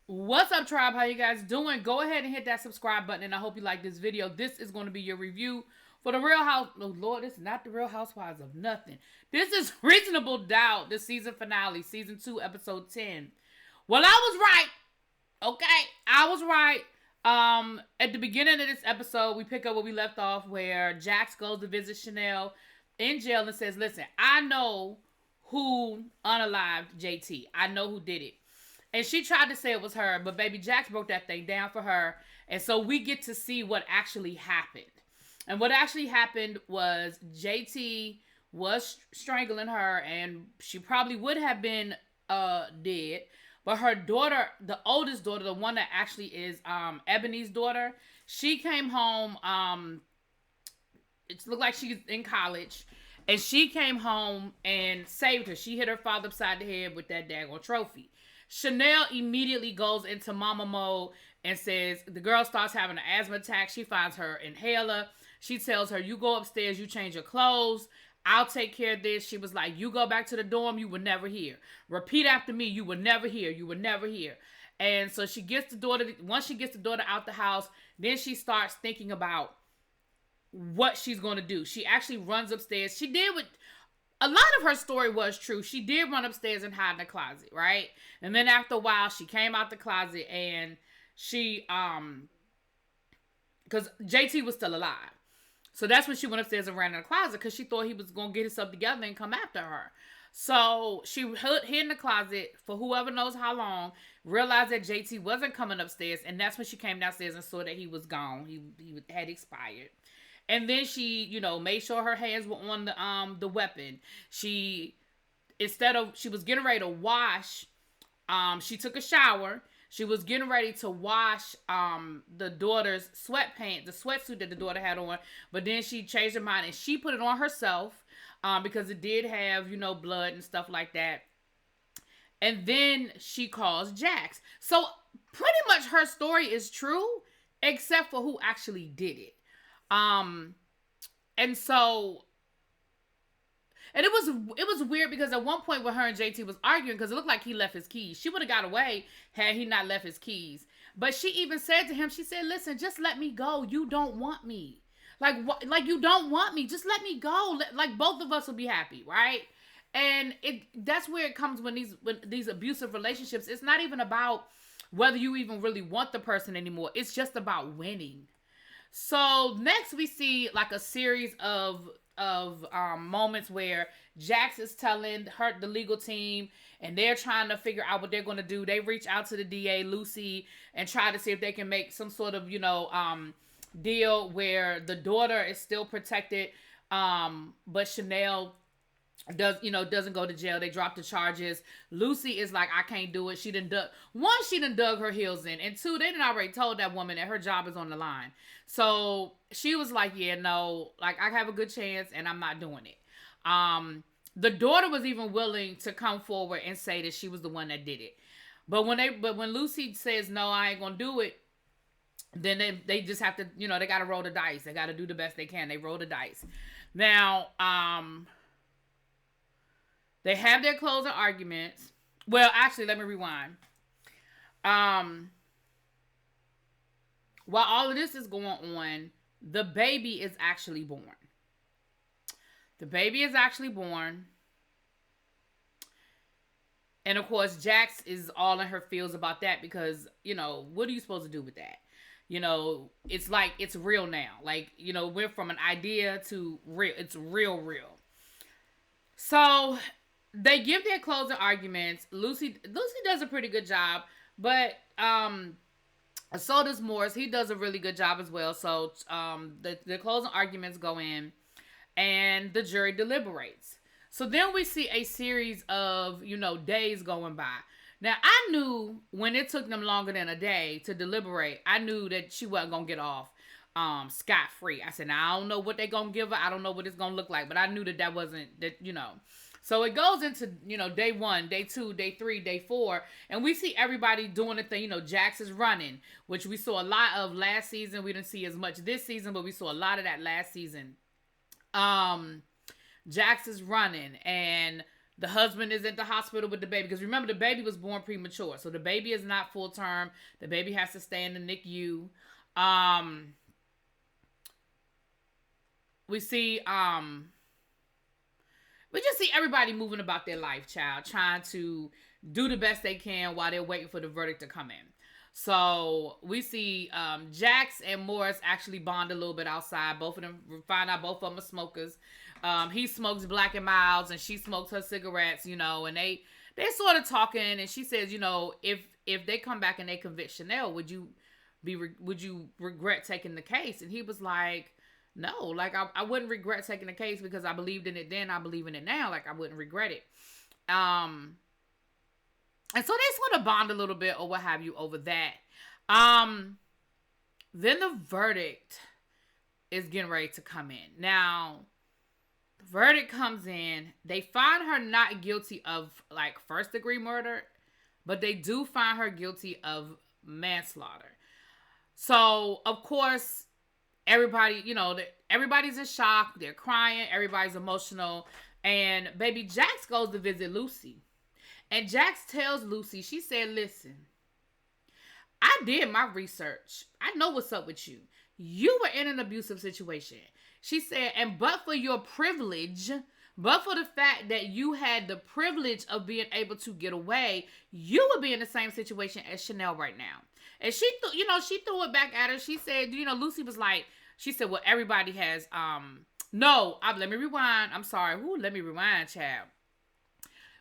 What's up, tribe? How you guys doing? Go ahead and hit that subscribe button, and I hope you like this video. This is going to be your review for the Real House. Oh, Lord, this is not the Real Housewives of nothing. This is Reasonable Doubt, the season finale, season 2, episode 10. Well, I was right. Okay, I was right. At the beginning of this episode, we pick up where we left off, where Jax goes to visit Chanel in jail and says, "Listen, I know who unalived JT. I know who did it." And she tried to say it was her, but baby Jax broke that thing down for her. And so we get to see what actually happened. And what actually happened was JT was strangling her, and she probably would have been dead. But her daughter, the oldest daughter, the one that actually is Ebony's daughter, she came home. It looked like she's in college. And she came home and saved her. She hit her father upside the head with that daggone trophy. Chanel immediately goes into mama mode and says, the girl starts having an asthma attack. She finds her inhaler. She tells her, "You go upstairs, you change your clothes. I'll take care of this." She was like, "You go back to the dorm, you will never hear. Repeat after me, you will never hear. You will never hear." And so she gets the daughter, once she gets the daughter out the house, then she starts thinking about what she's going to do. She actually runs upstairs. She did what a lot of her story was true. She did run upstairs and hide in the closet, right? And then after a while, she came out the closet and she, because JT was still alive. So that's when she went upstairs and ran in the closet because she thought he was going to get himself together and come after her. So she hid in the closet for whoever knows how long, realized that JT wasn't coming upstairs, and that's when she came downstairs and saw that he was gone. He had expired. And then she, made sure her hands were on the weapon. She was getting ready to wash, she took a shower. She was getting ready to wash the daughter's sweatpants, the sweatsuit that the daughter had on. But then she changed her mind and she put it on herself because it did have, blood and stuff like that. And then she calls Jax. So pretty much her story is true, except for who actually did it. And so, and it was weird because at one point when her and JT was arguing, because it looked like he left his keys. She would have got away had he not left his keys. But she even said to him, she said, "Listen, just let me go. You don't want me. Like you don't want me. Just let me go. Like both of us will be happy, right?" And that's where it comes when these abusive relationships. It's not even about whether you even really want the person anymore. It's just about winning. So next we see like a series of moments where Jax is telling the legal team, and they're trying to figure out what they're going to do. They reach out to the DA, Lucy, and try to see if they can make some sort of deal where the daughter is still protected, but Chanel doesn't go to jail. They drop the charges. Lucy is like, "I can't do it." She done dug her heels in, and two, they done already told that woman that her job is on the line. So she was like, "Yeah, no, like I have a good chance, and I'm not doing it." The daughter was even willing to come forward and say that she was the one that did it, but when Lucy says no, I ain't gonna do it, then they just have to, they got to roll the dice. They got to do the best they can. They roll the dice. Now, they have their closing arguments. Well, actually, let me rewind. While all of this is going on, the baby is actually born. The baby is actually born. And of course, Jax is all in her feels about that because, what are you supposed to do with that? It's like, it's real now. Like, we're from an idea to real. It's real. So they give their closing arguments. Lucy does a pretty good job, but so does Morris. He does a really good job as well. So the closing arguments go in, and the jury deliberates. So then we see a series of days going by. Now I knew when it took them longer than a day to deliberate, I knew that she wasn't gonna get off scot free. I said, "Now I don't know what they're gonna give her. I don't know what it's gonna look like," but I knew that wasn't that. So it goes into, day 1, day 2, day 3, day 4. And we see everybody doing the thing. Jax is running, which we saw a lot of last season. We didn't see as much this season, but we saw a lot of that last season. Jax is running, and The husband is at the hospital with the baby. Because remember, the baby was born premature. So the baby is not full term. The baby has to stay in the NICU. We see, we just see everybody moving about their life, child, trying to do the best they can while they're waiting for the verdict to come in. So we see Jax and Morris actually bond a little bit outside. Both of them, we find out both of them are smokers. He smokes Black and Milds and she smokes her cigarettes, you know, and they're sort of talking, and she says, you know, if they come back and they convict Chanel, would you regret taking the case? And he was like, no, like I wouldn't regret taking the case because I believed in it then, I believe in it now, like I wouldn't regret it. And so they sort of bond a little bit or what have you over that. Then the verdict is getting ready to come in. Now, the verdict comes in. They find her not guilty of like first degree murder, but they do find her guilty of manslaughter. So, of course, everybody, you know, everybody's in shock. They're crying. Everybody's emotional. And baby Jax goes to visit Lucy. And Jax tells Lucy, she said, listen, I did my research. I know what's up with you. You were in an abusive situation. She said, and but for your privilege, but for the fact that you had the privilege of being able to get away, you would be in the same situation as Chanel right now. And she threw it back at her. She said, you know, Lucy was like, she said, well, everybody has, let me rewind. I'm sorry. Let me rewind, child.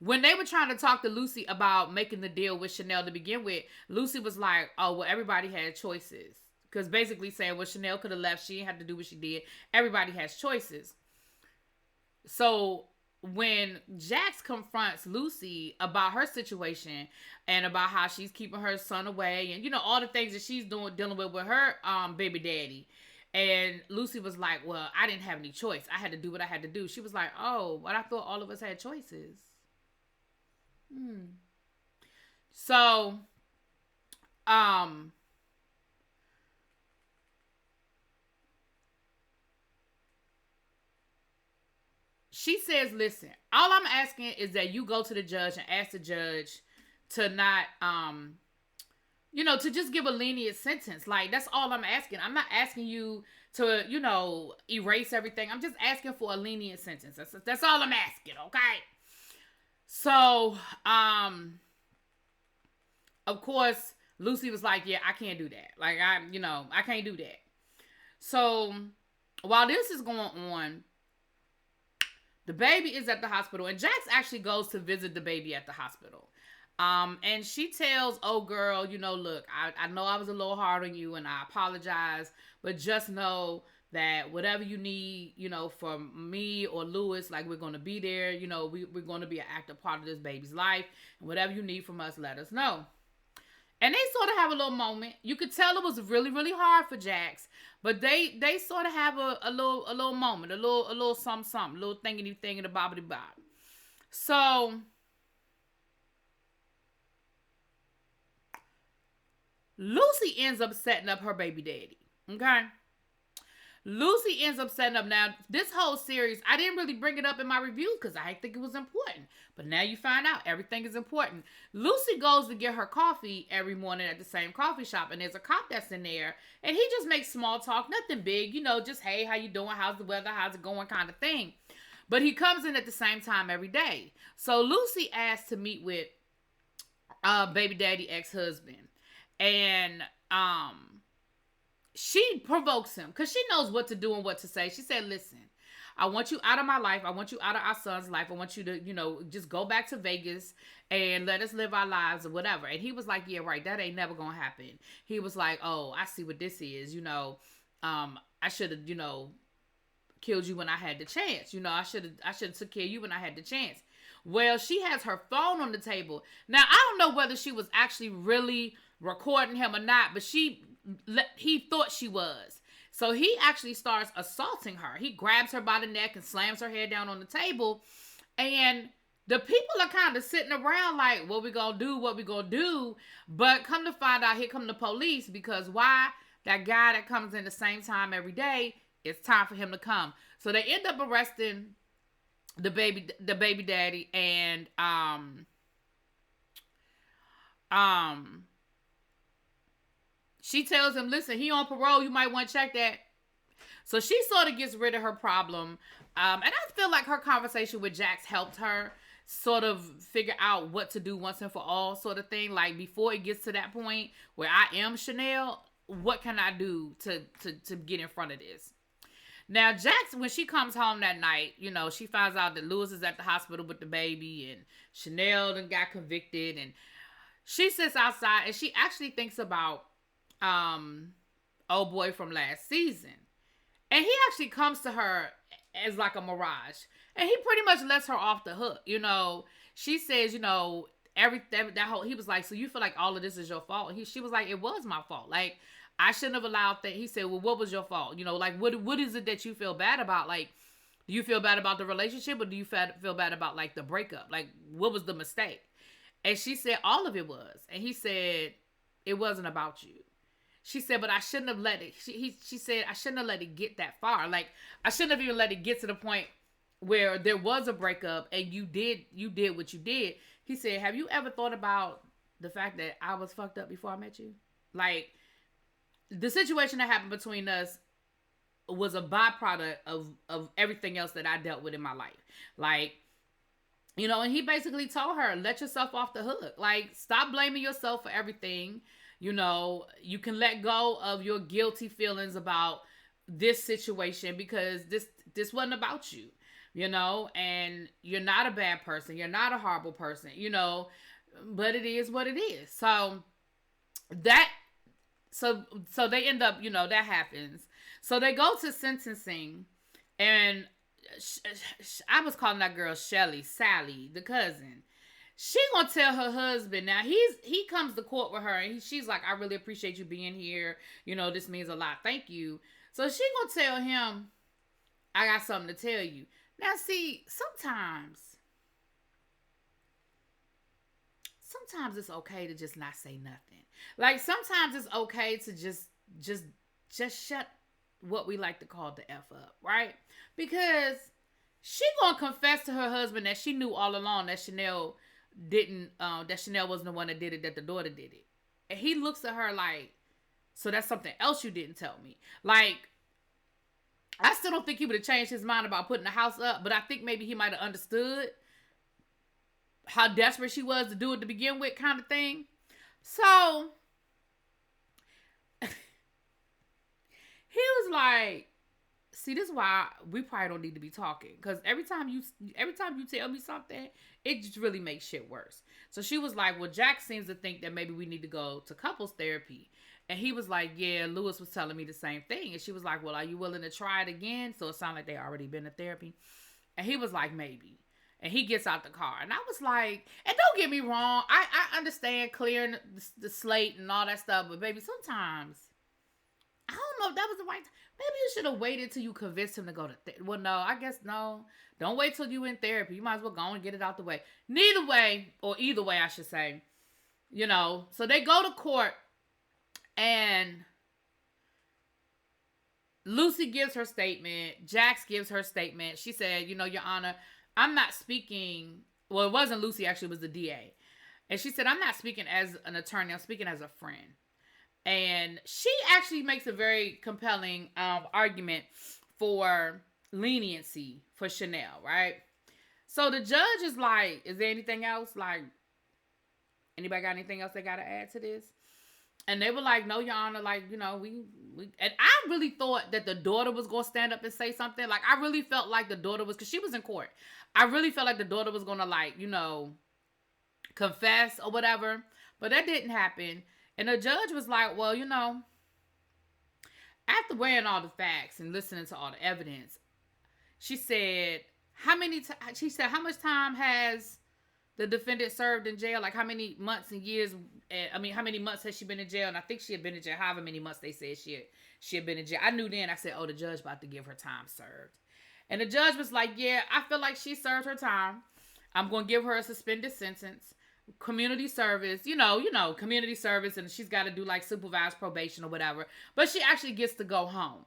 When they were trying to talk to Lucy about making the deal with Chanel to begin with, Lucy was like, oh, well, everybody had choices. Because basically saying, well, Chanel could have left. She didn't have to do what she did. Everybody has choices. So when Jax confronts Lucy about her situation and about how she's keeping her son away and, you know, all the things that she's dealing with her baby daddy. And Lucy was like, well, I didn't have any choice. I had to do what I had to do. She was like, oh, but I thought all of us had choices. So, she says, listen, all I'm asking is that you go to the judge and ask the judge to not, you know, to just give a lenient sentence. Like, that's all I'm asking. I'm not asking you to, you know, erase everything. I'm just asking for a lenient sentence. That's all I'm asking, okay? So, of course, Lucy was like, yeah, I can't do that. Like, I can't do that. So, while this is going on, the baby is at the hospital, and Jax actually goes to visit the baby at the hospital. And she tells, oh, girl, you know, look, I know I was a little hard on you, and I apologize, but just know that whatever you need, you know, from me or Lewis, like, we're going to be there. You know, we're going to be an active part of this baby's life. And whatever you need from us, let us know. And they sort of have a little moment. You could tell it was really, really hard for Jax. But they sort of have a little moment, a little something, a little thingy the bobbity bob. So Lucy ends up setting up her baby daddy. Okay? Lucy ends up setting up. Now, this whole series, I didn't really bring it up in my review because I didn't think it was important. But now you find out everything is important. Lucy goes to get her coffee every morning at the same coffee shop, and there's a cop that's in there, and he just makes small talk, nothing big, you know, just, hey, how you doing? How's the weather? How's it going? Kind of thing. But he comes in at the same time every day. So Lucy asked to meet with baby daddy ex-husband. And she provokes him because she knows what to do and what to say. She said, listen, I want you out of my life. I want you out of our son's life. I want you to, you know, just go back to Vegas and let us live our lives or whatever. And he was like, yeah, right. That ain't never going to happen. He was like, oh, I see what this is. You know, I should have, you know, killed you when I had the chance. You know, I should have took care of you when I had the chance. Well, she has her phone on the table. Now, I don't know whether she was actually really recording him or not, but he thought she was. So he actually starts assaulting her. He grabs her by the neck and slams her head down on the table. And the people are kind of sitting around like, what we gonna do? What we gonna do? But come to find out, here come the police, because why? That guy that comes in the same time every day, it's time for him to come. So they end up arresting the baby daddy, and um she tells him, listen, he on parole, you might want to check that. So she sort of gets rid of her problem. And I feel like her conversation with Jax helped her sort of figure out what to do once and for all, sort of thing. Like, before it gets to that point where I am Chanel, what can I do to get in front of this? Now, Jax, when she comes home that night, she finds out that Lewis is at the hospital with the baby, and Chanel then got convicted, and she sits outside and she actually thinks about old boy from last season. And he actually comes to her as like a mirage. And he pretty much lets her off the hook. She says, that whole, he was like, so you feel like all of this is your fault? She was like, it was my fault. Like, I shouldn't have allowed that. He said, well, what was your fault? Like, what is it that you feel bad about? Like, do you feel bad about the relationship, or do you feel bad about, like, the breakup? Like, what was the mistake? And she said, all of it was. And he said, it wasn't about you. She said, but I shouldn't have let it. She said, I shouldn't have let it get that far. Like, I shouldn't have even let it get to the point where there was a breakup and you did what you did. He said, have you ever thought about the fact that I was fucked up before I met you? Like, the situation that happened between us was a byproduct of everything else that I dealt with in my life. Like, and he basically told her, let yourself off the hook. Like, stop blaming yourself for everything. You can let go of your guilty feelings about this situation, because this wasn't about you, and you're not a bad person. You're not a horrible person, but it is what it is. So they end up, that happens. So they go to sentencing, and I was calling that girl Sally, the cousin. She gonna tell her husband, now he comes to court with her, and she's like, I really appreciate you being here. This means a lot. Thank you. So she gonna tell him, I got something to tell you. Now, see, sometimes it's okay to just not say nothing. Like, sometimes it's okay to just shut what we like to call the F up, right? Because she gonna confess to her husband that she knew all along that Chanel wasn't the one that did it, that the daughter did it. And he looks at her like, so that's something else you didn't tell me. Like, I still don't think he would have changed his mind about putting the house up, but I think maybe he might have understood how desperate she was to do it to begin with, kind of thing. So he was like, see, this is why we probably don't need to be talking, because every time you tell me something, it just really makes shit worse. So she was like, well, Jack seems to think that maybe we need to go to couples therapy. And he was like, yeah, Lewis was telling me the same thing. And she was like, well, are you willing to try it again? So it sounded like they already been to therapy. And he was like, maybe. And he gets out the car. And I was like, and don't get me wrong, I understand clearing the slate and all that stuff, but baby, sometimes I don't know if that was the right time. Maybe you should have waited till you convinced him to go to therapy. Well, no, I guess no. Don't wait till you in therapy. You might as well go and get it out the way. Either way, I should say. So they go to court, and Lucy gives her statement. Jax gives her statement. She said, Your Honor, I'm not speaking. Well, it wasn't Lucy, actually, it was the DA. And she said, I'm not speaking as an attorney. I'm speaking as a friend. And she actually makes a very compelling argument for leniency for Chanel, right? So the judge is like, is there anything else? Like, anybody got anything else they got to add to this? And they were like, no, Your Honor, like, we and I really thought that the daughter was going to stand up and say something. Like, I really felt like the daughter was, because she was in court. I really felt like the daughter was going to, like, confess or whatever. But that didn't happen. And the judge was like, well, after weighing all the facts and listening to all the evidence, she said, how much time has the defendant served in jail? Like, how many months and years? How many months has she been in jail? And I think she had been in jail however many months they said she had been in jail. I knew then. I said, oh, the judge about to give her time served. And the judge was like, yeah, I feel like she served her time. I'm going to give her a suspended sentence. Community service, community service, and she's got to do like supervised probation or whatever. But she actually gets to go home.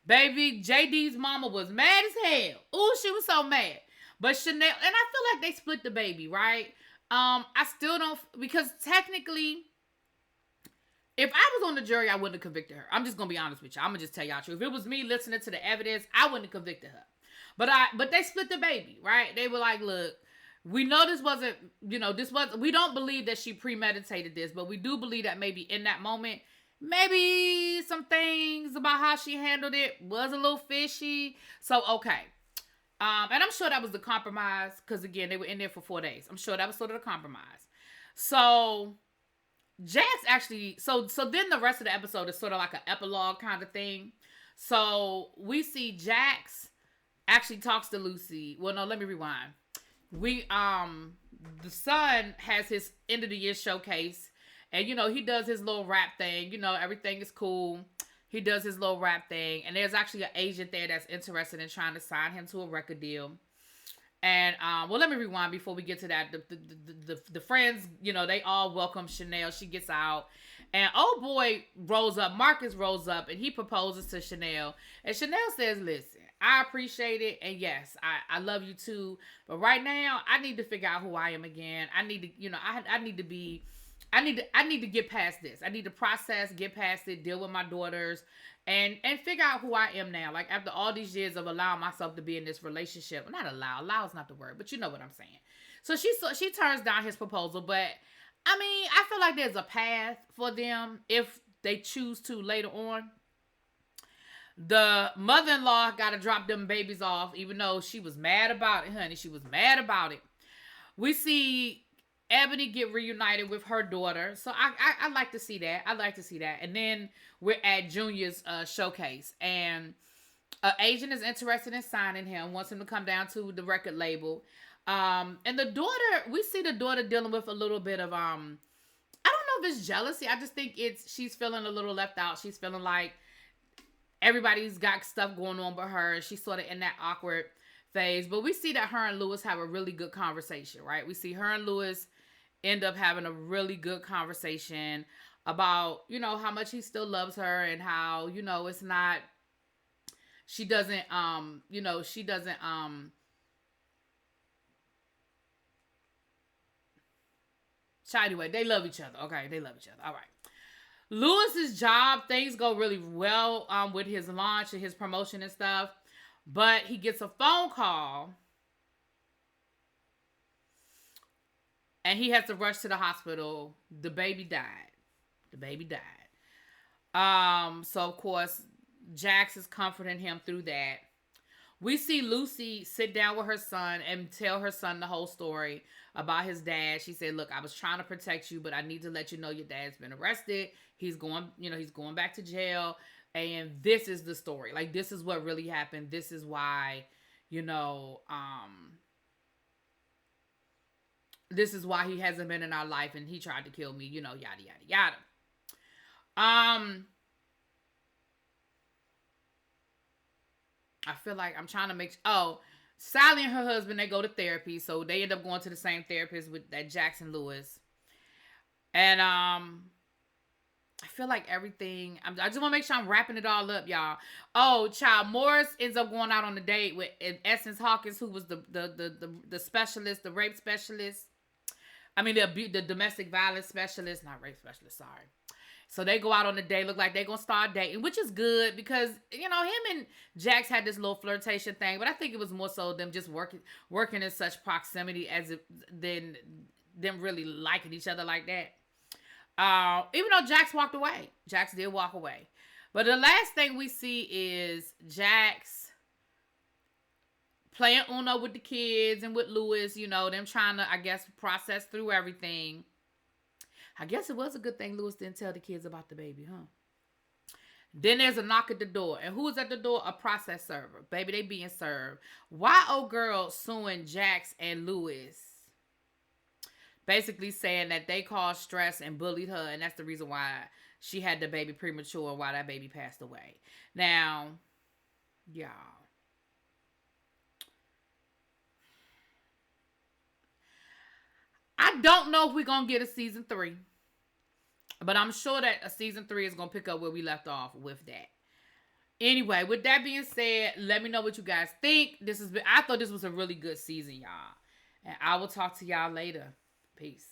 Baby, JD's mama was mad as hell. Ooh, she was so mad. But Chanel, and I feel like they split the baby, right? I still don't, because technically, if I was on the jury, I wouldn't have convicted her. I'm just gonna be honest with you. I'm gonna just tell y'all the truth. If it was me listening to the evidence, I wouldn't have convicted her. But they split the baby, right? They were like, look, we know this wasn't, we don't believe that she premeditated this, but we do believe that maybe in that moment, maybe some things about how she handled it was a little fishy. So, okay. And I'm sure that was the compromise, because again, they were in there for 4 days. I'm sure that was sort of the compromise. So Jax actually, so then the rest of the episode is sort of like an epilogue kind of thing. So we see Jax actually talks to Lucy. Well, no, let me rewind. The son has his end of the year showcase, and he does his little rap thing. Everything is cool. He does his little rap thing, and there's actually an agent there that's interested in trying to sign him to a record deal. And well, let me rewind before we get to that. The friends, they all welcome Chanel. She gets out, and old boy rolls up. Marcus rolls up, and he proposes to Chanel. And Chanel says, "Listen, I appreciate it, and yes, I love you too. But right now, I need to figure out who I am again. I need to, I need to be." I need to get past this. I need to process, get past it, deal with my daughters, and figure out who I am now. Like, after all these years of allowing myself to be in this relationship. Not allow is not the word, but you know what I'm saying. So she turns down his proposal, but I mean, I feel like there's a path for them if they choose to later on. The mother-in-law got to drop them babies off, even though she was mad about it, honey. She was mad about it. We see Ebony get reunited with her daughter. So I like to see that. I like to see that. And then we're at Junior's showcase. And an agent is interested in signing him, wants him to come down to the record label. And the daughter, we see the daughter dealing with a little bit of, I don't know if it's jealousy. I just think she's feeling a little left out. She's feeling like everybody's got stuff going on but her. She's sort of in that awkward phase. But we see that her and Lewis have a really good conversation, right? We see her and Lewis end up having a really good conversation about, how much he still loves her, and how, it's not, she doesn't, so anyway, they love each other. Okay, they love each other. All right. Lewis's job, things go really well with his launch and his promotion and stuff, but he gets a phone call and he has to rush to the hospital. The baby died. So of course, Jax is comforting him through that. We see Lucy sit down with her son and tell her son the whole story about his dad. She said, look, I was trying to protect you, but I need to let you know your dad's been arrested. He's going back to jail. And this is the story. Like, this is what really happened. This is why, this is why he hasn't been in our life, and he tried to kill me, yada, yada, yada. I feel like I'm trying to Sally and her husband, they go to therapy, so they end up going to the same therapist with that Jackson Lewis. And I feel like everything, I just want to make sure I'm wrapping it all up, y'all. Oh, child, Morris ends up going out on a date with Essence Hawkins, who was the specialist, the rape specialist. I mean, the domestic violence specialist, not rape specialist, sorry. So they go out on a date, look like they're going to start dating, which is good because, him and Jax had this little flirtation thing, but I think it was more so them just working in such proximity than them really liking each other like that. Even though Jax walked away. Jax did walk away. But the last thing we see is Jax playing Uno with the kids and with Lewis, them trying to, I guess, process through everything. I guess it was a good thing Lewis didn't tell the kids about the baby, huh? Then there's a knock at the door. And who is at the door? A process server. Baby, they being served. Why old girl suing Jax and Lewis? Basically saying that they caused stress and bullied her, and that's the reason why she had the baby premature and why that baby passed away. Now, y'all. I don't know if we're going to get a season 3. But I'm sure that a season 3 is going to pick up where we left off with that. Anyway, with that being said, let me know what you guys think. I thought this was a really good season, y'all. And I will talk to y'all later. Peace.